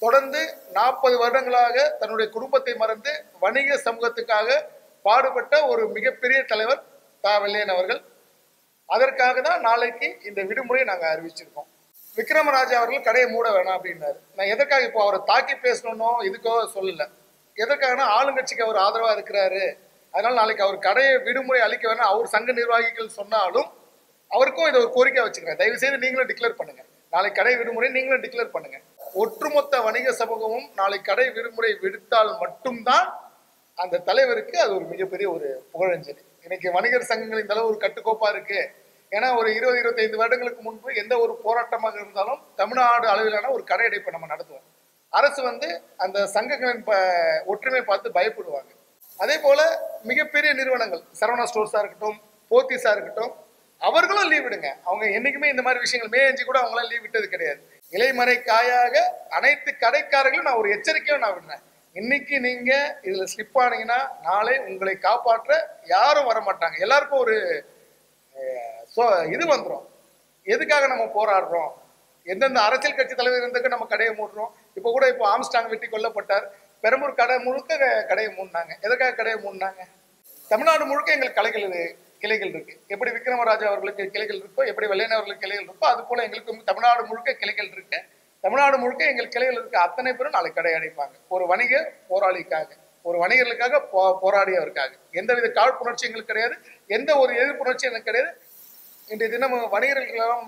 தொடர்ந்து 40 வருடங்களாக தன்னுடைய குடும்பத்தை மறந்து வணிக சமூகத்துக்காக பாடுபட்ட ஒரு மிகப்பெரிய தலைவர் தா வெள்ளையன் அவர்கள். அதற்காக தான் நாளைக்கு இந்த விடுமுறையை நாங்க அறிவிச்சிருக்கோம். விக்ரமராஜா அவர்கள் கடையை மூட வேணாம் அப்படின்னாரு. நான் எதற்காக இப்போ அவரை தாக்கி பேசணும்னோ இதுக்கோ சொல்லல. எதற்காகனா ஆளுங்கட்சிக்கு அவர் ஆதரவா இருக்கிறாரு, அதனால நாளைக்கு அவர் கடையை விடுமுறை அளிக்க வேணாம் அவர் சங்க நிர்வாகிகள் சொன்னாலும் அவருக்கும் இதை ஒரு கோரிக்கை வச்சுக்கிறேன். தயவு செய்து நீங்களும் டிக்ளேர் பண்ணுங்க. நாளைக்கு கடை விடுமுறை நீங்களும் டிக்ளேர் பண்ணுங்க. ஒட்டுமொத்த வணிக சமூகமும் நாளை கடை விடுமுறை விடுத்தால் மட்டும்தான் அந்த தலைவருக்கு அது ஒரு மிகப்பெரிய ஒரு புகழஞ்சலி. இன்னைக்கு வணிகர் சங்கங்கள் இந்த அளவு ஒரு கட்டுக்கோப்பா இருக்கு. ஏன்னா ஒரு 20-25 வருடங்களுக்கு முன்பு எந்த ஒரு போராட்டமாக இருந்தாலும் தமிழ்நாடு அளவிலான ஒரு கடை அடைப்பை நம்ம நடத்துவோம். அரசு அந்த சங்கங்களின் ஒற்றுமை பார்த்து பயப்படுவாங்க. அதே போல மிகப்பெரிய நிறுவனங்கள் சரவணா ஸ்டோர்ஸா இருக்கட்டும், போத்தீஸா இருக்கட்டும், அவர்களும் லீவ் விடுங்க. அவங்க என்னைக்குமே இந்த மாதிரி விஷயங்கள் மே 5 கூட அவங்களாம் லீவ் விட்டது கிடையாது. இலைமறை காயாக அனைத்து கடைக்காரர்களும் நான் ஒரு எச்சரிக்கையும் நான் விடுறேன். இன்னைக்கு நீங்க இதுல ஸ்லிப் ஆனீங்கன்னா நாளை உங்களை காப்பாற்ற யாரும் வரமாட்டாங்க. எல்லாருக்கும் ஒரு இது வந்துடும். எதுக்காக நம்ம போராடுறோம், எந்தெந்த அரசியல் கட்சி தலைவர் இருந்ததுக்கு நம்ம கடையை மூடுறோம். இப்போ ஆம்ஸ்டாங் வெட்டி கொல்லப்பட்டார். பெரம்பூர் கடை முழுக்க கடையை மூடினாங்க. எதற்காக கடையை மூடினாங்க? தமிழ்நாடு முழுக்க எங்களுக்கு கிளைகள் இருக்கு. எப்படி விக்ரமராஜா அவர்களுக்கு கிளைகள் இருக்கோ, எப்படி வெள்ளையன் அவர்களுக்கு கிளைகள் இருக்கோ, அது போல எங்களுக்கு தமிழ்நாடு முழுக்க கிளைகள் இருக்கு. தமிழ்நாடு முழுக்க எங்கள் கிளைகள் இருக்கு. அத்தனை பேரும் நாளை கடை அடைப்பாங்க. ஒரு வணிக போராளிக்காக, ஒரு வணிகர்களுக்காக போராடியவருக்காக. எந்தவித காழ்ப்புணர்ச்சி எங்களுக்கு கிடையாது, எந்த ஒரு எதிர்ப்புணர்ச்சி எனக்கு கிடையாது. இன்றைய தினம் வணிகர்களுக்கெல்லாம்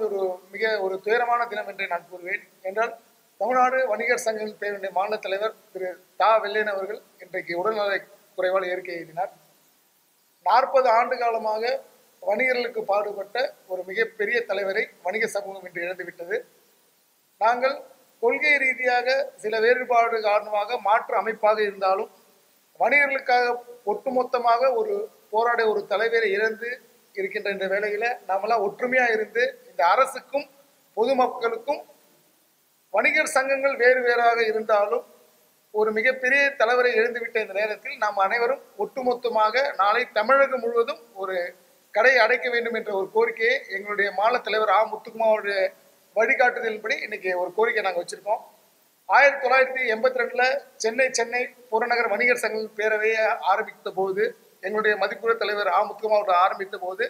ஒரு துயரமான தினம் என்று நான் கூறுவேன். என்றால் தமிழ்நாடு வணிகர் சங்கங்கள் பேருடைய மாநில தலைவர் திரு தா வெள்ளையன் அவர்கள் இன்றைக்கு உடல்நல குறைவால் இயற்கை எழுதினார். 40 ஆண்டு காலமாக வணிகர்களுக்கு பாடுபட்ட ஒரு மிகப்பெரிய தலைவரை வணிக சமூகம் இன்று இழந்துவிட்டது. நாங்கள் கொள்கை ரீதியாக சில வேறுபாடு காரணமாக மாற்று அமைப்பாக இருந்தாலும் வணிகர்களுக்காக ஒட்டுமொத்தமாக ஒரு போராட ஒரு தலைவரை இழந்து இருக்கின்ற இந்த வேளையில நாமெல்லாம் ஒற்றுமையா இருந்து இந்த அரசுக்கும் பொதுமக்களுக்கும், வணிகர் சங்கங்கள் வேறு வேறாக இருந்தாலும் ஒரு மிகப்பெரிய தலைவரை எழுந்துவிட்ட இந்த நேரத்தில் நாம் அனைவரும் ஒட்டுமொத்தமாக நாளை தமிழகம் முழுவதும் ஒரு கடை அடைக்க வேண்டும் என்ற ஒரு கோரிக்கையை எங்களுடைய மாநில தலைவர் முத்துக்குமாரோட வழிகாட்டுதலின்படி இன்னைக்கு ஒரு கோரிக்கை நாங்கள் வச்சிருக்கோம். 1982 சென்னை புறநகர் வணிகர் சங்கங்கள் பேரவையை ஆரம்பித்த போது, எங்களுடைய மதிப்புள்ள தலைவர் முத்துக்குமாரோட ஆரம்பித்த போது,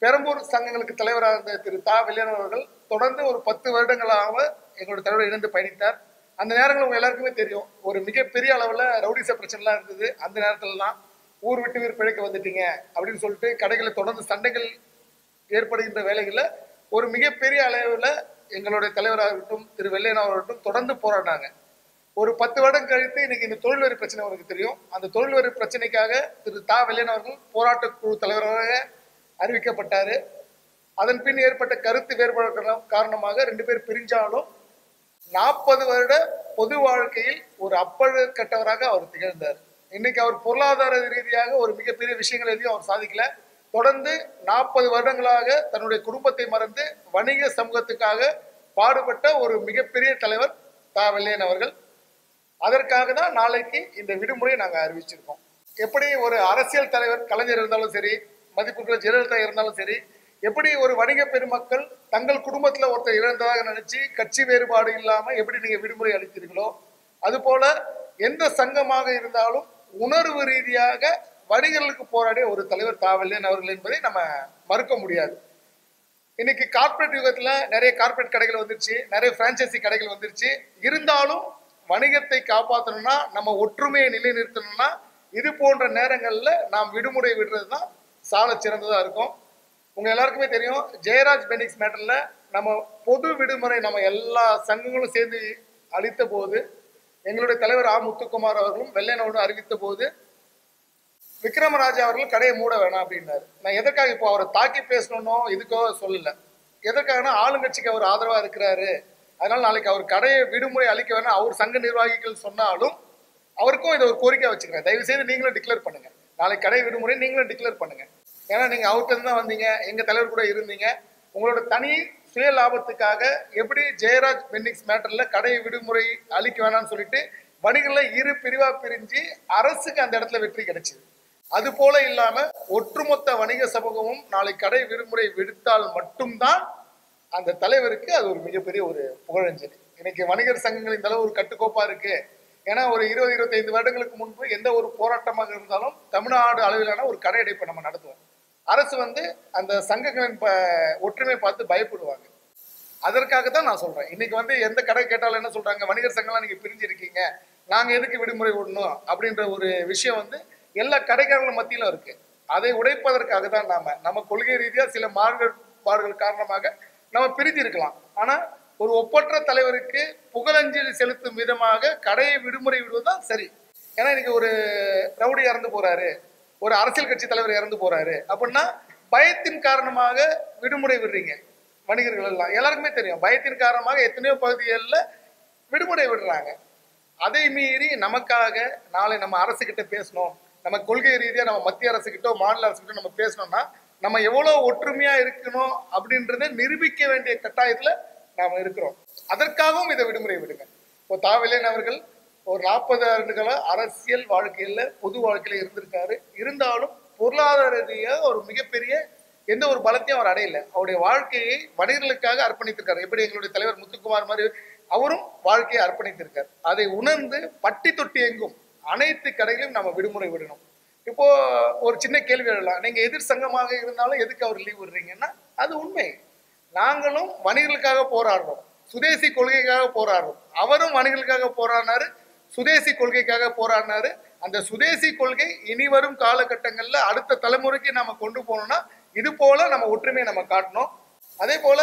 பெரம்பூர் சங்கங்களுக்கு தலைவராக இருந்த திரு தா வெள்ளையன் அவர்கள் தொடர்ந்து ஒரு 10 வருடங்களாக எங்களுடைய தலைவர் இணைந்து பயணித்தார். அந்த நேரங்கள் உங்க எல்லாருக்குமே தெரியும், ஒரு மிகப்பெரிய அளவுல ரவுடிச பிரச்சனைலாம் இருந்தது. அந்த நேரத்துலலாம் ஊர் விட்டு வீர் பிழைக்க வந்துட்டீங்க அப்படின்னு சொல்லிட்டு கடைகளை தொடர்ந்து சண்டைகள் ஏற்படுகின்ற வேலைகள்ல ஒரு மிகப்பெரிய அளவுல எங்களுடைய தலைவராக இருக்கட்டும் திரு வெள்ளையன் அவர்களும் தொடர்ந்து போராடினாங்க. ஒரு 10 வருடம் கழித்து இன்னைக்கு இந்த தொழில் வரி பிரச்சனை உங்களுக்கு தெரியும். அந்த தொழில் வரி பிரச்சனைக்காக திரு தா வெள்ளையன் அவர்கள் போராட்ட குழு தலைவராக அறிவிக்கப்பட்டாரு. அதன் பின் ஏற்பட்ட கருத்து வேறுபாடு காரணமாக 2 பேர் பிரிஞ்சாலும் 40 வருட பொது வாழ்க்கையில் ஒரு அப்பழுக்கட்டவராக அவர் திகழ்ந்தார். இன்னைக்கு அவர் பொருளாதார ரீதியாக ஒரு மிகப்பெரிய விஷயங்கள் எதையும் அவர் சாதிக்கல. தொடர்ந்து 40 வருடங்களாக தன்னுடைய குடும்பத்தை மறந்து வணிக சமூகத்துக்காக பாடுபட்ட ஒரு மிகப்பெரிய தலைவர் தா வெள்ளையன் அவர்கள். அதற்காக தான் நாளைக்கு இந்த விடுமுறையை நாங்கள் அறிவிச்சிருக்கோம். எப்படி ஒரு அரசியல் தலைவர் கலைஞர் இருந்தாலும் சரி, மதிப்புக்குள்ள ஜெயலலிதா இருந்தாலும் சரி, எப்படி ஒரு வணிக பெருமக்கள் தங்கள் குடும்பத்துல ஒருத்தர் இழந்ததாக நினைச்சு கட்சி வேறுபாடு இல்லாம எப்படி நீங்க விடுமுறை அளித்தீர்களோ, அது போல எந்த சங்கமாக இருந்தாலும் உணர்வு ரீதியாக வணிகர்களுக்கு போராடிய ஒரு தலைவர் தா வெள்ளையன் அவர்கள் என்பதை நம்ம மறுக்க முடியாது. இன்னைக்கு கார்பரேட் யுகத்துல நிறைய கார்பரேட் கடைகள் வந்துருச்சு, நிறைய பிரான்சைசி கடைகள் வந்துருச்சு. இருந்தாலும் வணிகத்தை காப்பாற்றணும்னா, நம்ம ஒற்றுமையை நிலைநிறுத்தணும்னா, இது போன்ற நேரங்கள்ல நாம் விடுமுறை விடுறது தான் சால சிறந்ததா இருக்கும். உங்க எல்லாருக்குமே தெரியும், ஜெயராஜ் பெனிக்ஸ் மேட்டர்ல நம்ம பொது விடுமுறை நம்ம எல்லா சங்கங்களும் சேர்ந்து அளித்த போது, எங்களுடைய தலைவர் முத்துக்குமார் அவர்களும் வெள்ளையனோடு அறிவித்த போது விக்ரமராஜா அவர்கள் கடையை மூட வேணாம் அப்படின்னாரு. நான் எதற்காக இப்போ அவரை தாக்கி பேசணும்னோ இதுக்கோ சொல்லல. எதற்காகனா ஆளுங்கட்சிக்கு அவர் ஆதரவா இருக்கிறாரு, அதனால நாளைக்கு அவர் கடையை விடுமுறை அளிக்க வேணாம் அவர் சங்க நிர்வாகிகள் சொன்னாலும் அவருக்கும் இதை ஒரு கோரிக்கை வச்சுக்கிறேன். தயவு செய்து நீங்களும் டிக்ளேர் பண்ணுங்க. நாளைக்கு கடை விடுமுறை நீங்களும் டிக்ளேர் பண்ணுங்க. ஏன்னா நீங்க அவர்கிட்ட தான் வந்தீங்க, எங்க தலைவர் கூட இருந்தீங்க. உங்களோட தனி சுய லாபத்துக்காக எப்படி ஜெயராஜ் பெனிக்ஸ் மேட்டர்ல கடை விடுமுறை அளிக்க வேணாம்னு சொல்லிட்டு வணிகர்ல இரு பிரிவா பிரிஞ்சு அரசுக்கு அந்த இடத்துல வெற்றி கிடைச்சது. அது போல இல்லாம ஒட்டுமொத்த வணிக சமூகமும் நாளை கடை விடுமுறை விடுத்தால் மட்டும்தான் அந்த தலைவருக்கு அது ஒரு மிகப்பெரிய ஒரு புகழஞ்சலி. இன்னைக்கு வணிகர் சங்கங்கள் இந்த அளவு ஒரு கட்டுக்கோப்பா இருக்கு. ஏன்னா ஒரு 20-25 வருடங்களுக்கு முன்பு எந்த ஒரு போராட்டமாக இருந்தாலும் தமிழ்நாடு அளவிலான ஒரு கடை அடைப்பை நம்ம நடத்துவோம். அரசு அந்த சங்கங்களின் ஒற்றுமை பார்த்து பயப்படுவாங்க. அதற்காக தான் நான் சொல்றேன். இன்னைக்கு எந்த கடை கேட்டாலும் என்ன சொல்றாங்க, வணிகர் சங்கம்லாம் நீங்க பிரிஞ்சிருக்கீங்க, நாங்க எதுக்கு விடுமுறை விடணும் அப்படின்ற ஒரு விஷயம் எல்லா கடைக்காரர்கள் மத்தியிலும் இருக்கு. அதை உடைப்பதற்காக தான் நம்ம கொள்கை ரீதியா சில மாறுபாடுகள் காரணமாக நம்ம பிரிஞ்சிருக்கலாம். ஆனா ஒரு ஒப்பற்ற தலைவருக்கு புகழஞ்சலி செலுத்தும் விதமாக கடையை விடுமுறை விடுவதுதான் சரி. ஏன்னா இன்னைக்கு ஒரு ரவுடி இறந்து போறாரு, ஒரு அரசியல் கட்சி தலைவர் இறந்து போறாரு அப்படின்னா பயத்தின் காரணமாக விடுமுறை விடுறீங்க. வணிகர்கள் எல்லாம் எல்லாருக்குமே தெரியும், பயத்தின் காரணமாக எத்தனையோ பகுதிகளில் விடுமுறை விடுறாங்க. அதை மீறி நமக்காக நாளை நம்ம அரசு கிட்ட பேசணும், நம்ம கொள்கை ரீதியா நம்ம மத்திய அரசு கிட்ட மாநில அரசு கிட்ட நம்ம பேசணும்னா நம்ம எவ்வளவு ஒற்றுமையா இருக்கணும் அப்படின்றத நிரூபிக்க வேண்டிய கட்டாயத்துல நாம இருக்கிறோம். அதற்காகவும் இதை விடுமுறை விடுங்க. இப்போ தாவெல்லேன் அவர்கள் ஒரு 40 ஆண்டுகள அரசியல் வாழ்க்கையில பொது வாழ்க்கையில இருந்திருக்காரு. இருந்தாலும் பொருளாதார ரீதியாக ஒரு மிகப்பெரிய எந்த ஒரு பலத்தையும் அவர் அடையல. அவருடைய வாழ்க்கையை வணிகர்களுக்காக அர்ப்பணித்திருக்காரு. எப்படி எங்களுடைய தலைவர் முத்துக்குமார் மாதிரி அவரும் வாழ்க்கையை அர்ப்பணித்திருக்கார். அதை உணர்ந்து பட்டி தொட்டி எங்கும் அனைத்து கடைகளையும் நம்ம விடுமுறை விடணும். இப்போ ஒரு சின்ன கேள்வி எழலாம், நீங்க எதிர் சங்கமாக இருந்தாலும் எதுக்கு அவர் லீவ் விடுறீங்கன்னா அது உண்மை. நாங்களும் வணிகர்களுக்காக போராடுறோம், சுதேசி கொள்கைக்காக போராடுறோம். அவரும் வணிகர்களுக்காக போராடினாரு, சுதேசி கொள்கைக்காக போராடினாரு. அந்த சுதேசி கொள்கை இனி வரும் காலகட்டங்கள்ல அடுத்த தலைமுறைக்கு நம்ம கொண்டு போனோம்னா இது போல நம்ம ஒற்றுமையை நம்ம காட்டணும். அதே போல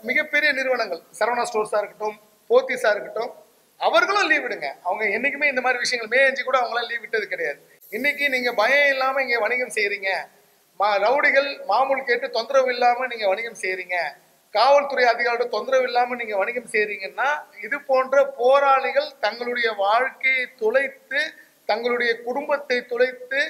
மிகப்பெரிய நிறுவனங்கள் சரவணா ஸ்டோர்ஸா இருக்கட்டும், போத்தீஸா இருக்கட்டும், அவர்களும் லீவ் விடுங்க. அவங்க என்னைக்குமே இந்த மாதிரி விஷயங்கள் மே 5 கூட அவங்களாம் லீவ் விட்டது கிடையாது. இன்னைக்கு நீங்க பயம் இல்லாம இங்க வணிகம் செய்யறீங்க, ரவுடிகள் மாமூல் கேட்டு தொந்தரவு இல்லாம நீங்க வணிகம் செய்யறீங்க, காவல்துறை அதிகாரியோட தொந்தரவு இல்லாம நீங்க வணிகம் செய்யறீங்கன்னா இது போன்ற போராளிகள் தங்களுடைய வாழ்க்கையை துளைத்து, தங்களுடைய குடும்பத்தை துளைத்து,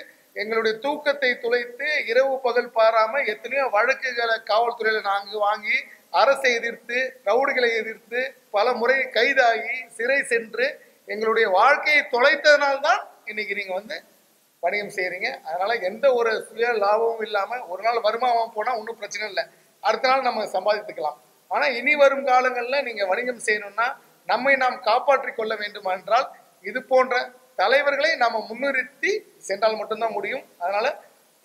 எங்களுடைய தூக்கத்தை துளைத்து, இரவு பகல் பாராம எத்தனையோ வழக்குகளை காவல்துறையில நாங்க வாங்கி அரசை எதிர்த்து, ரவுடிகளை எதிர்த்து பல முறை கைதாகி சிறை சென்று எங்களுடைய வாழ்க்கையை தொலைத்ததனால்தான் இன்னைக்கு நீங்க வணிகம் செய்யறீங்க. அதனால எந்த ஒரு சுய லாபமும் இல்லாம ஒரு நாள் வருமானம் போனா ஒன்றும் பிரச்சனை இல்லை, அடுத்த நாள் நம்ம சம்பாதித்துக்கலாம். ஆனா இனி வரும் காலங்கள்ல நீங்க வணிகம் செய்யணும்னா நம்மை நாம் காப்பாற்றிக் கொள்ள வேண்டும் என்றால் இது போன்ற தலைவர்களை நாம முன்னிறுத்தி சென்றால் மட்டும்தான் முடியும். அதனால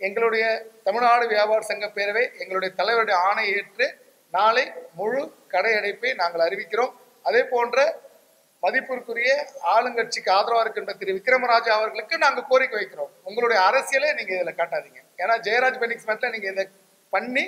எங்களுடைய தமிழ்நாடு வியாபார சங்க பேரவை எங்களுடைய தலைவருடைய ஆணை ஏற்று நாளை முழு கடை அடைப்பை நாங்கள் அறிவிக்கிறோம். அதே போன்ற மதிப்பிற்குரிய ஆளுங்கட்சிக்கு ஆதரவா இருக்கின்ற திரு விக்ரமராஜா அவர்களுக்கு நாங்கள் கோரிக்கை வைக்கிறோம், உங்களுடைய அரசியலை நீங்க இதுல காட்டாதீங்க. ஏன்னா ஜெயராஜ் பெனிக்ஸ்மெண்ட்ல நீங்க இதை பண்ணி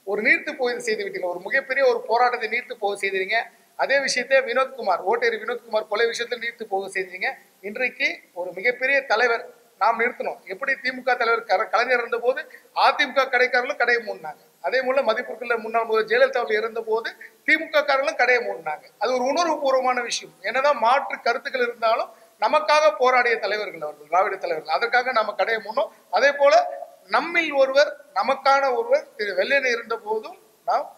ஒரு நீர்த்து போய் செய்து விட்டீங்க, ஒரு மிகப்பெரிய ஒரு போராட்டத்தை நீர்த்து போக செய்தீங்க. அதே விஷயத்தை வினோத்குமார், ஓட்டேரி வினோத்குமார் கொலை விஷயத்தில் நீர்த்து போக செய்தீங்க. இன்றைக்கு ஒரு மிகப்பெரிய தலைவர் நாம் நிறுத்தணும். எப்படி திமுக தலைவர் கலைஞர் இருந்த போது அதிமுக கடைக்காரர்களும் கடையை மூடினாங்க, அதே போல மதிப்பிற்குள்ள முன்னாள் முதல்வர் ஜெயலலிதா இருந்த போது திமுக காரர்களும் கடையை மூடினாங்க. அது ஒரு உணர்வு பூர்வமான விஷயம். என்னதான் மாற்று கருத்துக்கள் இருந்தாலும் நமக்காக போராடிய தலைவர்கள் அவர்கள், திராவிட தலைவர்கள். அதற்காக நம்ம கடையை மூடணும். அதே போல நம்மில் ஒருவர், நமக்கான ஒருவர் திரு வெள்ளையன் இருந்த போதும் நாம்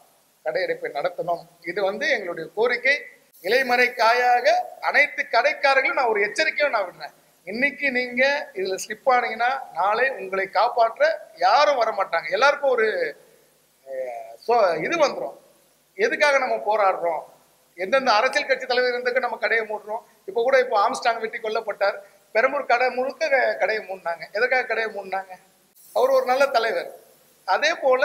கடையடைப்பை நடத்தணும். இது எங்களுடைய கோரிக்கை. இலைமறை காயாக அனைத்து கடைக்காரர்களும் நான் ஒரு எச்சரிக்கையும் நான் விடுறேன். இன்னைக்கு நீங்க இதுல ஸ்லிப் ஆனீங்கன்னா நாளை உங்களை காப்பாற்ற யாரும் வரமாட்டாங்க. எல்லாருக்கும் ஒரு இது வந்துடும், எதுக்காக நம்ம போராடுறோம், எந்தெந்த அரசியல் கட்சி தலைவர் இருந்ததுக்கு நம்ம கடையை மூடுறோம். இப்போ ஆம்ஸ்டாங் வெட்டி கொல்லப்பட்டார், பெரம்பூர் கடை முழுக்க கடையை மூடினாங்க. எதுக்காக கடையை மூடினாங்க? அவர் ஒரு நல்ல தலைவர். அதே போல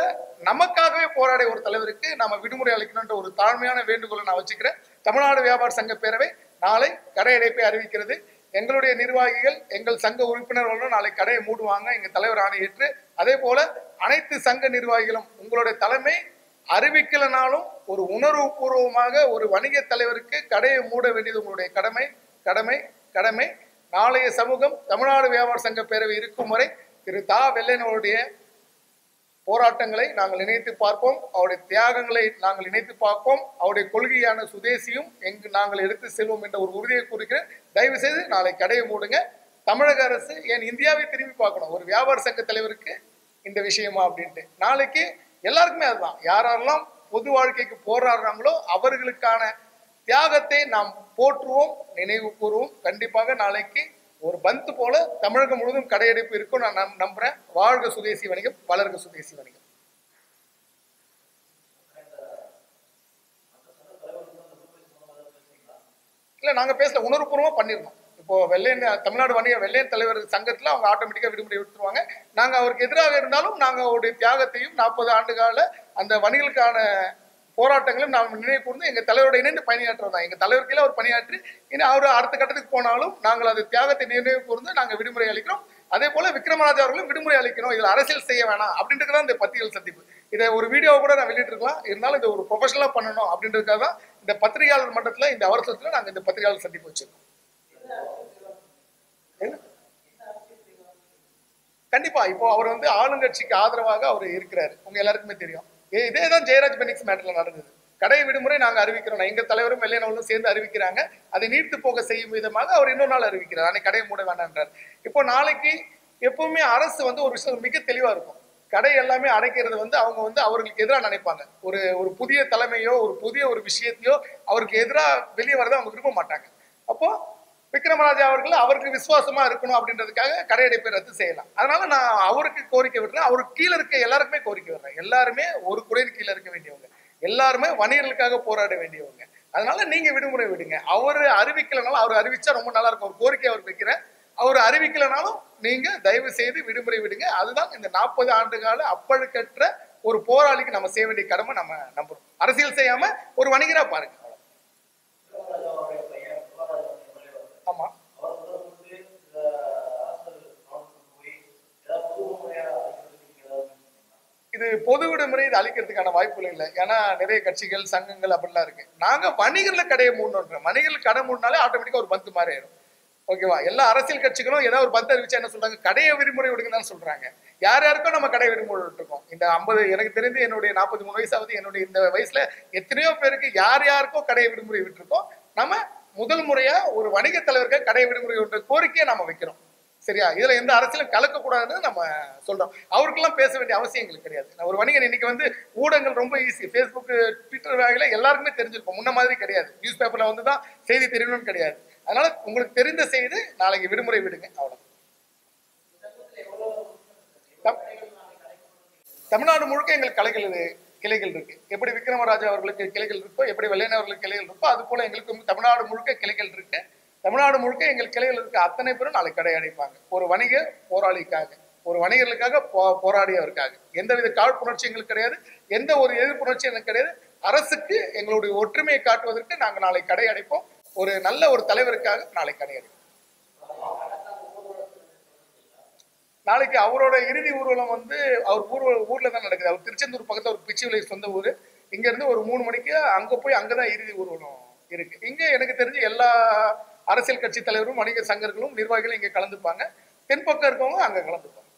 நமக்காகவே போராடிய ஒரு தலைவருக்கு நாம விடுமுறை அளிக்கணும்ன்ற ஒரு தாழ்மையான வேண்டுகோளை நான் வச்சுக்கிறேன். தமிழ்நாடு வியாபார சங்க பேரவை நாளை கடை அடைப்பை அறிவிக்கிறது. எங்களுடைய நிர்வாகிகள், எங்கள் சங்க உறுப்பினர்களும் நாளை கடையை மூடுவாங்க, எங்க தலைவர் ஆணை ஏற்று. அதே போல அனைத்து சங்க நிர்வாகிகளும் உங்களுடைய தலைமை அறிவிக்கலனாலும் ஒரு உணர்வு பூர்வமாக ஒரு வணிக தலைவருக்கு கடையை மூட வேண்டியது உங்களுடைய கடமை, கடமை, கடமை. நாளைய சமூகம் தமிழ்நாடு வியாபார சங்க பேரவை இருக்கும் வரை திரு தா வெள்ளையனுடைய போராட்டங்களை நாங்கள் நினைத்து பார்ப்போம், அவருடைய தியாகங்களை நாங்கள் நினைத்து பார்ப்போம், அவருடைய கொள்கையான சுதேசியும் நாங்கள் எடுத்து செல்வோம் என்ற ஒரு உறுதியை கூறுகிறேன். தயவு செய்து நாளை கடையை மூடுங்க. தமிழக அரசு ஏன் இந்தியாவை திரும்பி பார்க்கணும், ஒரு வியாபார சங்க தலைவருக்கு இந்த விஷயமா அப்படின்ட்டு. நாளைக்கு எல்லாருக்குமே அதுதான், யாரெல்லாம் பொது வாழ்க்கைக்கு போராடுறாங்களோ அவர்களுக்கான தியாகத்தை நாம் போற்றுவோம், நினைவு கூறுவோம். கண்டிப்பாக நாளைக்கு ஒரு பந்து போல தமிழகம் முழுவதும் கடையடைப்பு இருக்கும் நான் நம்புறேன். வாழ்க சுதேசி வணிகம், வளர்க சுதேசி வணிகம். இல்ல நாங்க பேசல, உணர்வுபூர்வமா பண்ணிருந்தோம். இப்போ வெள்ளையன் தமிழ்நாடு வணிக வெள்ளையன் தலைவர் சங்கத்துல அவங்க ஆட்டோமேட்டிக்கா விடுமுறை விட்டுருவாங்க. நாங்க அவருக்கு எதிராக இருந்தாலும் நாங்க அவருடைய தியாகத்தையும் 40 ஆண்டு கால அந்த வணிகளுக்கான போராட்டங்களும் நாம் நினைவு கூர்ந்து எங்க தலைவரோட இணைந்து பணியாற்றுறதா. எங்க தலைவர் கீழே அவர் பணியாற்றி இனி அவர் அடுத்த கட்டத்துக்கு போனாலும் நாங்கள் அது தியாகத்தை நினைவு கூர்ந்து நாங்க விடுமுறை அளிக்கிறோம். அதே போல விக்ரமராஜா அவர்களும் விடுமுறை அளிக்கணும், இதுல அரசியல் செய்ய வேணாம் அப்படின்றதுதான் இந்த பத்திரிகை சந்திப்பு. இதை ஒரு வீடியோவை கூட நான் வெளியிட்டிருக்கலாம், இருந்தாலும் இதை ஒரு ப்ரொஃபஷனலா பண்ணணும் அப்படின்றதுக்காக தான் இந்த பத்திரிகையாளர் மன்றத்துல இந்த அவசரத்துல நாங்க இந்த பத்திரிகையாளர் சந்திப்பு வச்சிருக்கோம். கண்டிப்பா இப்போ அவர் வந்து ஆளுங்கட்சிக்கு ஆதரவாக அவர் இருக்கிறாரு, உங்க எல்லாருக்குமே தெரியும். இதேதான் ஜெயராஜ் பெனிக்ஸ் மேட்டர்ல நடந்தது. கடை விடுமுறை நாங்க அறிவிக்கிறோம், எங்க தலைவரும் வெள்ளையனவர்களும் சேர்ந்து அறிவிக்கிறாங்க. அதை நீர்த்து போக செய்யும் விதமாக அவர் இன்னொரு நாள் அறிவிக்கிறார், அன்னைக்கு கடையை மூட வேண்டான்றார். இப்போ நாளைக்கு எப்பவுமே அரசு வந்து ஒரு விஷயம் மிக தெளிவா இருக்கும். கடை எல்லாமே அடைக்கிறது வந்து அவங்க வந்து அவர்களுக்கு எதிராக நினைப்பாங்க. ஒரு ஒரு புதிய தலைமையோ ஒரு புதிய ஒரு விஷயத்தையோ அவருக்கு எதிராக வெளியே வரதை அவங்க விரும்ப மாட்டாங்க. அப்போ விக்ரமராஜா அவர்கள் அவருக்கு விசுவாசமா இருக்கணும் அப்படின்றதுக்காக கடையடைப்பை ரத்து செய்யலாம். அதனால நான் அவருக்கு கோரிக்கை விடுறேன், அவருக்கு கீழே இருக்க எல்லாருக்குமே கோரிக்கை விடுறேன். எல்லாருமே ஒரு குறையின் கீழே இருக்க வேண்டியவங்க, எல்லாருமே வணிகர்களுக்காக போராட வேண்டியவங்க. அதனால நீங்க விடுமுறை விடுங்க. அவரு அறிவிக்கலனாலும், அவர் அறிவிச்சா ரொம்ப நல்லா இருக்கும், ஒரு கோரிக்கை அவர் வைக்கிறேன். அவர் அறிவிக்கலனாலும் நீங்க தயவு செய்து விடுமுறை விடுங்க. அதுதான் இந்த 40 ஆண்டு கால அப்பழுக்கற்ற ஒரு போராளிக்கு நம்ம செய்ய வேண்டிய கடமை. நம்ம நம்புறோம், அரசியல் செய்யாம ஒரு வணிகரா பாருங்க. ஆமா, இது பொது விடுமுறை இது அளிக்கிறதுக்கான வாய்ப்புகள் இல்லை. ஏன்னா நிறைய கட்சிகள் சங்கங்கள் அப்படிலாம் இருக்கு. நாங்க வணிகர்ல கடையை மூடணும், வணிகர்கள் கடை மூடினாலே ஆட்டோமேட்டிக்கா ஒரு பந்து மாதிரி ஆயிடும். ஓகேவா? எல்லா அரசியல் கட்சிகளும் ஏதாவது ஒரு பந்து அறிவிச்சா என்ன சொல்றாங்க, கடையை விடுமுறை விடுங்கன்னு சொல்றாங்க. யார் யாருக்கும் நம்ம கடை விடுமுறை விட்டுருக்கோம். இந்த 50 எனக்கு தெரிந்து என்னுடைய 43 வயசாவது, என்னுடைய இந்த வயசுல எத்தனையோ பேருக்கு யார் யாருக்கோ கடையை விடுமுறை விட்டுருக்கோம். நம்ம முதல் முறையா ஒரு வணிக தலைவருக்கு கடை விடுமுறை விடுற கோரிக்கையை நாம வைக்கிறோம். சரியா? இதுல எந்த அரசியலும் கலக்கக்கூடாதுன்னு நம்ம சொல்றோம். அவருக்கெல்லாம் பேச வேண்டிய அவசியம் எங்களுக்கு கிடையாது. ஒரு வணிகன் இன்னைக்கு வந்து ஊடகங்கள் ரொம்ப ஈஸி, ஃபேஸ்புக் ட்விட்டர் வகையில எல்லாருக்குமே தெரிஞ்சிருக்கும். முன்ன மாதிரி கிடையாது, நியூஸ் பேப்பர்ல வந்து தான் செய்தி தெரியணும்னு கிடையாது. அதனால உங்களுக்கு தெரிந்த செய்தி நாளைக்கு விடுமுறை விடுங்க, அவ்வளவு. தமிழ்நாடு முழுக்க எங்களுக்கு கிளைகள் இருக்கு. எப்படி விக்ரமராஜா அவர்களுக்கு கிளைகள் இருக்கோ, எப்படி வெள்ளையன் அவர்களுக்கு கிளைகள் இருக்கோ, அது போல எங்களுக்கு தமிழ்நாடு முழுக்க கிளைகள் இருக்கு. தமிழ்நாடு முழுக்க எங்கள் கிளைகள் இருக்க அத்தனை பேரும் நாளை கடை அடைப்பாங்க. ஒரு வணிக போராளிக்காக, ஒரு வணிகர்களுக்காக போராடியவருக்காக. எந்தவித காழ்ப்புணர்ச்சி எங்களுக்கு கிடையாது, எந்த ஒரு எதிர்ப்புணர்ச்சி எனக்கு கிடையாது. அரசுக்கு எங்களுடைய ஒற்றுமையை காட்டுவதற்கு நாங்கள் நாளை கடை அடைப்போம். ஒரு நல்ல ஒரு தலைவருக்காக நாளை கடை அடைப்போம். நாளைக்கு அவரோட இறுதி ஊர்வலம் வந்து அவர் ஊர்ல தான் நடக்குது. அவர் திருச்செந்தூர் பக்கத்துல ஒரு பிச்சு விலை சொந்த ஊரு. இங்க இருந்து ஒரு 3 மணிக்கு அங்க போய் அங்கதான் இறுதி ஊர்வலம் இருக்கு. இங்க எனக்கு தெரிஞ்சு எல்லா அரசியல் கட்சி தலைவரும் வணிக சங்கர்களும் நிர்வாகிகளும் இங்க கலந்துப்பாங்க. தென்பக்கம் இருக்கவங்க அங்க கலந்துப்பாங்க.